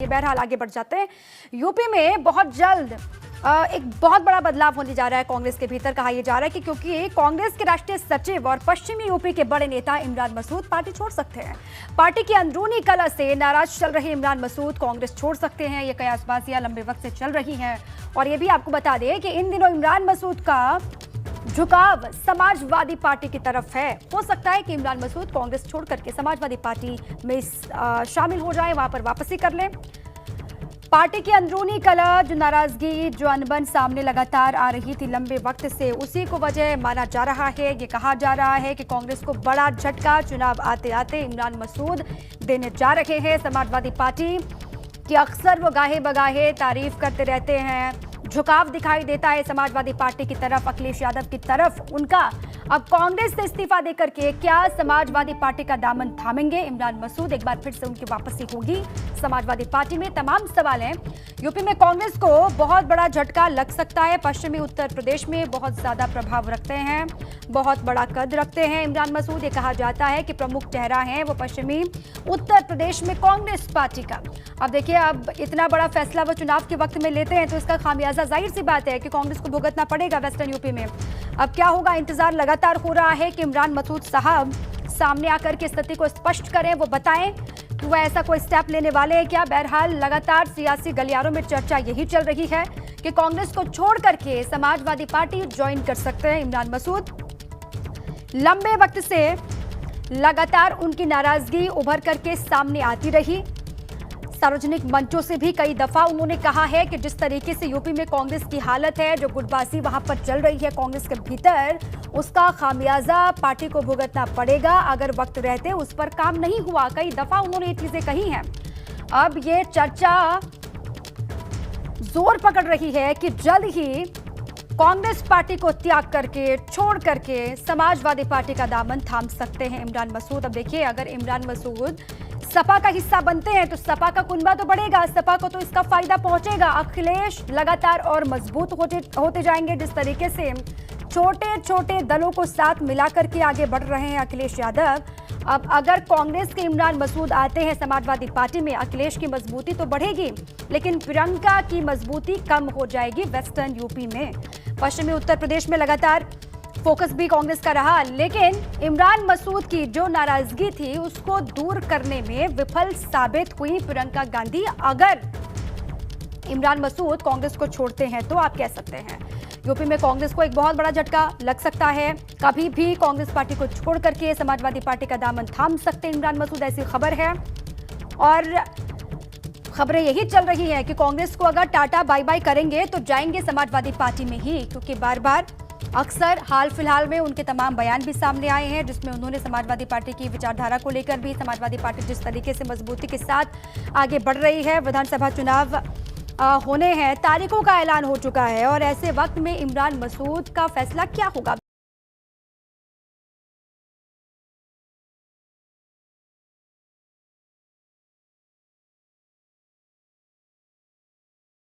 ये बहरहाल आगे बढ़ जाते हैं। यूपी में बहुत जल्द एक बहुत बड़ा बदलाव होने जा रहा है कांग्रेस के भीतर। कहा यह जा रहा है कि क्योंकि कांग्रेस के राष्ट्रीय सचिव और पश्चिमी यूपी के बड़े नेता इमरान मसूद पार्टी छोड़ सकते हैं। पार्टी की अंदरूनी कलह से नाराज चल रहे इमरान मसूद कांग्रेस छोड़ सकते हैं। ये कयासबाजियां लंबे वक्त से चल रही हैं और ये भी आपको बता दें कि इन दिनों इमरान मसूद का झुकाव समाजवादी पार्टी की तरफ है। हो सकता है कि इमरान मसूद कांग्रेस छोड़ करके समाजवादी पार्टी में शामिल हो जाए, वहां पर वापसी कर लें। पार्टी की अंदरूनी कलह, जो नाराजगी, जो अनबन सामने लगातार आ रही थी लंबे वक्त से, उसी को वजह माना जा रहा है। ये कहा जा रहा है कि कांग्रेस को बड़ा झटका चुनाव आते आते इमरान मसूद देने जा रहे हैं। समाजवादी पार्टी की अक्सर वो गाहे बगाहे तारीफ करते रहते हैं, झुकाव दिखाई देता है समाजवादी पार्टी की तरफ, अखिलेश यादव की तरफ उनका। अब कांग्रेस से इस्तीफा देकर के क्या समाजवादी पार्टी का दामन थामेंगे इमरान मसूद? एक बार फिर से उनकी वापसी होगी समाजवादी पार्टी में? तमाम सवाल हैं। यूपी में कांग्रेस को बहुत बड़ा झटका लग सकता है। पश्चिमी उत्तर प्रदेश में बहुत ज्यादा प्रभाव रखते हैं, बहुत बड़ा कद रखते हैं इमरान मसूद। ये कहा जाता है कि प्रमुख चेहरा है वो पश्चिमी उत्तर प्रदेश में कांग्रेस पार्टी का। अब देखिए, अब इतना बड़ा फैसला वो चुनाव के वक्त में लेते हैं तो इसका खामियाजा जाहिर सी बात है कि कांग्रेस को भुगतना पड़ेगा वेस्टर्न यूपी में। अब क्या होगा, इंतजार लगातार हो रहा है कि इमरान मसूद साहब सामने आकर के स्थिति को स्पष्ट करें, वो बताएं कि वह ऐसा कोई स्टेप लेने वाले हैं क्या। बहरहाल लगातार सियासी गलियारों में चर्चा यही चल रही है कि कांग्रेस को छोड़ करके समाजवादी पार्टी ज्वाइन कर सकते हैं इमरान मसूद। लंबे वक्त से लगातार उनकी नाराजगी उभर करके सामने आती रही। सार्वजनिक मंचों से भी कई दफा उन्होंने कहा है कि जिस तरीके से यूपी में कांग्रेस की हालत है, जो गुटबाजी वहां पर चल रही है कांग्रेस के भीतर, उसका खामियाजा पार्टी को भुगतना पड़ेगा अगर वक्त रहते उस पर काम नहीं हुआ। कई दफा उन्होंने ये चीजें कही हैं। अब ये चर्चा जोर पकड़ रही है कि जल्द ही कांग्रेस पार्टी को त्याग करके, छोड़ करके समाजवादी पार्टी का दामन थाम सकते हैं इमरान मसूद। अब देखिए, अगर इमरान मसूद सपा का हिस्सा बनते हैं तो सपा का कुनबा तो बढ़ेगा, सपा को तो इसका फायदा पहुंचेगा। अखिलेश लगातार और मजबूत होते जाएंगे। जिस तरीके से छोटे छोटे दलों को साथ मिलाकर के आगे बढ़ रहे हैं अखिलेश यादव, अब अगर कांग्रेस के इमरान मसूद आते हैं समाजवादी पार्टी में, अखिलेश की मजबूती तो बढ़ेगी लेकिन प्रियंका की मजबूती कम हो जाएगी वेस्टर्न यूपी में। पश्चिमी उत्तर प्रदेश में लगातार फोकस भी कांग्रेस का रहा, लेकिन इमरान मसूद की जो नाराजगी थी उसको दूर करने में विफल साबित हुई प्रियंका गांधी। अगर इमरान मसूद कांग्रेस को छोड़ते हैं तो आप कह सकते हैं यूपी में कांग्रेस को एक बहुत बड़ा झटका लग सकता है। कभी भी कांग्रेस पार्टी को छोड़ करके समाजवादी पार्टी का दामन थाम सकते हैं इमरान मसूद, ऐसी खबर है। और खबरें यही चल रही है कि कांग्रेस को अगर टाटा बाय बाय करेंगे तो जाएंगे समाजवादी पार्टी में ही, क्योंकि बार बार अक्सर हाल फिलहाल में उनके तमाम बयान भी सामने आए हैं जिसमें उन्होंने समाजवादी पार्टी की विचारधारा को लेकर भी, समाजवादी पार्टी जिस तरीके से मजबूती के साथ आगे बढ़ रही है, विधानसभा चुनाव होने हैं, तारीखों का ऐलान हो चुका है और ऐसे वक्त में इमरान मसूद का फैसला क्या होगा।